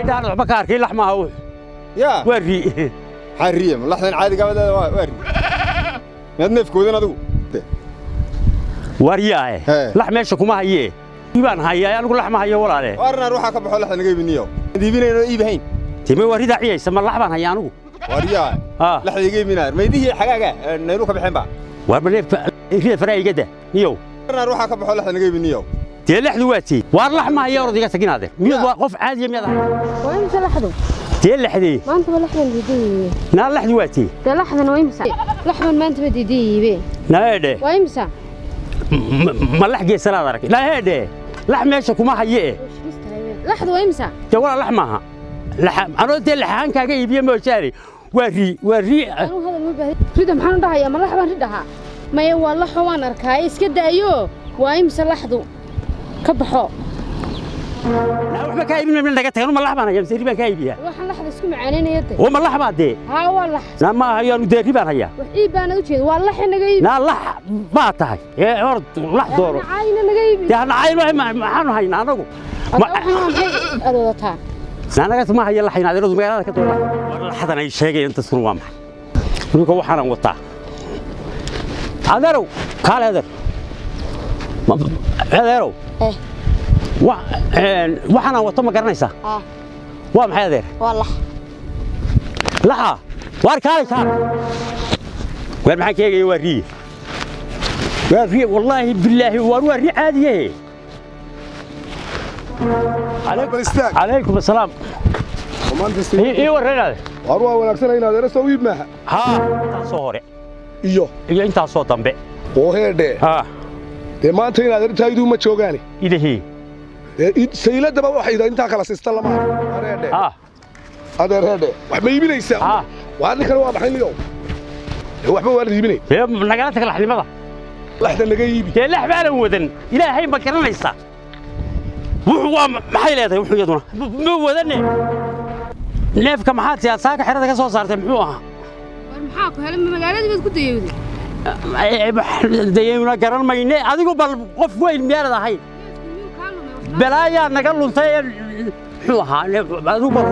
هيدا أنا بكار كي لحمة هو يا وري حريم لحظة عادي قبل وري نفك ودنا ذو ورياه لحمة شكوما هي يبان هي أنا أقول لحمة هي ولا عليه ورنا روح أكب حول لحظة نجيب النيو ديبين إنه إيبهين تيمي وري داعية يسمى اللحمة هي أنا ورياه لحظة يجيب منار ما يديه حاجة نروح بحين بقى وبليف في فرق جده نيو ورنا روح أكب حول لحظة نجيب النيو تي لحدواتي واللحمة هي ورد يسكن هذا ميد وقف عادي ميد وين لحظة تي لحدي ما أنت لحظة بدي نال لحدواتي تي لحظة وين مسا لحظة ما أنت بدي بي نادي وين مسا ما لحقي سلا درك لا هادي لحمة ايش كوما هي لحظة وين مسا تي ولا لحمها لحم أنا قلت لحان كاجي يبي موشاري وري أنا هذا مو بهي ريد محن رها يا ما لحظة ردها ما يو الله حوان أركايس كده أيوه وين مسا لحظة كبحو لا وحنا كايبين من دقتها ما لحمة أنا جمسيري بان كايبيها waxaan laxda isku macaaneenay yadda وما لحمة دي ها waa lax لا ما هي نديري بان هي wixii baan u jeedo waa lax naga iib لا لح ما تهي يا أرض لح دور caayna naga iib يا نعاين ما حنو هاي نانو waxaan adoodata نانا ما هي لحين هذا رزق هذا كتور والله حدا أي شيء أنت تسمع ما نقول وحنا وطا هذا قال هذا هذا وحنا وطا ما قرنيسا وام هذا والله لا واركالي كان وين معك يا وري والله بالله وري عادي عليكم السلام ومان تستوي ايه ورينا وأروى ونكسر هنا درس تويب معها ها صوري إيوه iyo inta soo dambe oo heedhe ha de maanta inaad arintaydu ma joogaani idahi sayladaba waxay inta kala siista lama heedhe ha adeer heedhe wax ma iibinaysaa ha waa ninkan waa maxay liyo waxba waa iibinay ee nagala tag laxnimada laxda naga iibi ee lax baan wadan ilaahay ma garanaysa wuxuu waa maxay leedahay wuxuu yaduna ma wadane neefka maxaad siyaasada xirada ka soo saartay muxuu ahaa war maxaa ku helay magaaladii baad ku dayowday dayayna garan mayne adigu bal qof weyn miyad ahay balaaya naga luntay muxuu ahaa adigu bal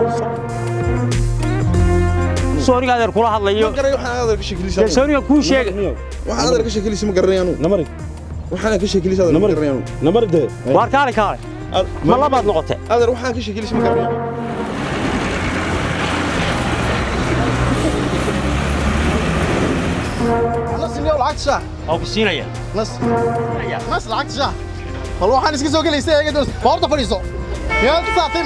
sooriga adeer kula hadlayo waxaan adeer ka shakilisa sooriga ku sheeg waxaan adeer ka shakilisa ma garanayaanu namari waxaan ka shakilisa ma garanayaanu namari de waar kaale ma labaad noqotay adeer waxaan ka shakilisa ma garanayaanu lacagta shaah oo ku siinaya nas lacagta shaah bal waxaan iska soo gelaysaa eega doos boorta fadhiiso yaa ku saatay